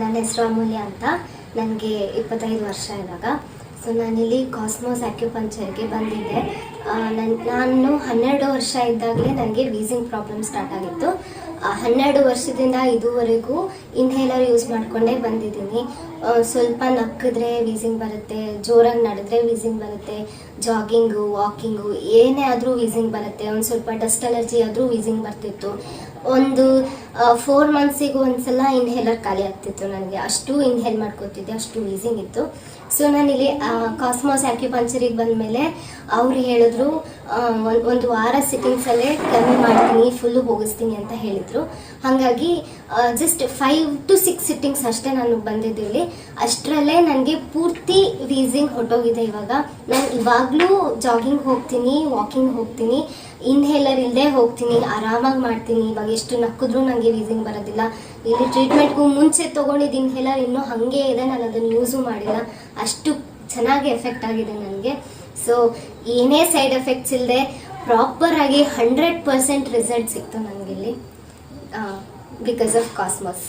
ನನ್ನ ಹೆಸರು ಅಮೂಲ್ಯ ಅಂತ. ನನಗೆ 25 ವರ್ಷ ಇವಾಗ. ಸೊ ನಾನಿಲ್ಲಿ ಕಾಸ್ಮೋಸ್ ಆಕ್ಯುಪಂಕ್ಚರ್ಗೆ ಬಂದಿದ್ದೆ. ನಾನು 12 ವರ್ಷ ಇದ್ದಾಗಲೇ ನನಗೆ ವೀಸಿಂಗ್ ಪ್ರಾಬ್ಲಮ್ ಸ್ಟಾರ್ಟ್ ಆಗಿತ್ತು. 12 ವರ್ಷದಿಂದ ಇದುವರೆಗೂ ಇನ್ಹೇಲರ್ ಯೂಸ್ ಮಾಡಿಕೊಂಡೇ ಬಂದಿದ್ದೀನಿ. ಸ್ವಲ್ಪ ನಕ್ಕಿದ್ರೆ ವೀಸಿಂಗ್ ಬರುತ್ತೆ, ಜೋರಾಗಿ ನಡೆದ್ರೆ ವೀಸಿಂಗ್ ಬರುತ್ತೆ, ಜಾಗಿಂಗು ವಾಕಿಂಗು ಏನೇ ಆದರೂ ವೀಸಿಂಗ್ ಬರುತ್ತೆ. ಒಂದು ಸ್ವಲ್ಪ ಡಸ್ಟ್ ಅಲರ್ಜಿ ಆದರೂ ವೀಸಿಂಗ್ ಬರ್ತಿತ್ತು. ಒಂದು 4 ಮಂತ್ಸಿಗೂ ಒಂದ್ಸಲ ಇನ್ಹೇಲರ್ ಖಾಲಿ ಆಗ್ತಿತ್ತು ನನಗೆ. ಅಷ್ಟು ಇನ್ಹೇಲ್ ಮಾಡ್ಕೋತಿದ್ದೆ, ಅಷ್ಟು ವೀಸಿಂಗ್ ಇತ್ತು. ಸೊ ನಾನಿಲ್ಲಿ ಕಾಸ್ಮೋಸ್ ಆಕ್ಯುಪಂಕ್ಚರಿಗೆ ಬಂದಮೇಲೆ ಅವ್ರು ಹೇಳಿದ್ರು ಒಂದು ವಾರ ಸಿಟ್ಟಿಂಗ್ಸಲ್ಲೇ ಕಮ್ಮಿ ಮಾಡ್ತೀನಿ, ಫುಲ್ಲು ಹೋಗಿಸ್ತೀನಿ ಅಂತ ಹೇಳಿದರು. ಹಾಗಾಗಿ ಜಸ್ಟ್ 5 to 6 ಸಿಟ್ಟಿಂಗ್ಸ್ ಅಷ್ಟೇ ನಾನು ಬಂದಿದ್ದಿಲ್ಲಿ. ಅಷ್ಟರಲ್ಲೇ ನನಗೆ ಪೂರ್ತಿ ವೀಸಿಂಗ್ ಹೊಟ್ಟೋಗಿದೆ. ಇವಾಗ ನಾನು ಇವಾಗಲೂ ಜಾಗಿಂಗ್ ಹೋಗ್ತೀನಿ, ವಾಕಿಂಗ್ ಹೋಗ್ತೀನಿ, ಇನ್ಹೇಲರ್ ಇಲ್ಲದೆ ಹೋಗ್ತೀನಿ, ಆರಾಮಾಗಿ ಮಾಡ್ತೀನಿ. ಇವಾಗ ಎಷ್ಟು ನಕ್ಕಿದ್ರೂ ನನಗೆ ವೀಸಿಂಗ್ ಬರೋದಿಲ್ಲ. ಇಲ್ಲಿ ಟ್ರೀಟ್ಮೆಂಟ್ಗೂ ಮುಂಚೆ ತೊಗೊಂಡಿದ್ದು ಇನ್ಹೇಲರ್ ಇನ್ನೂ ಹಾಗೆ ಇದೆ, ನಾನು ಅದನ್ನು ಯೂಸು ಮಾಡಿಲ್ಲ. ಅಷ್ಟು ಚೆನ್ನಾಗಿ ಎಫೆಕ್ಟ್ ಆಗಿದೆ ನನಗೆ. ಸೊ ಏನೇ ಸೈಡ್ ಎಫೆಕ್ಟ್ಸ್ ಇಲ್ಲದೆ ಪ್ರಾಪರಾಗಿ 100% ರಿಸಲ್ಟ್ ಸಿಕ್ತು ನನಗಿಲ್ಲಿ ಬಿಕಾಸ್ ಆಫ್ ಕಾಸ್ಮೋಸ್.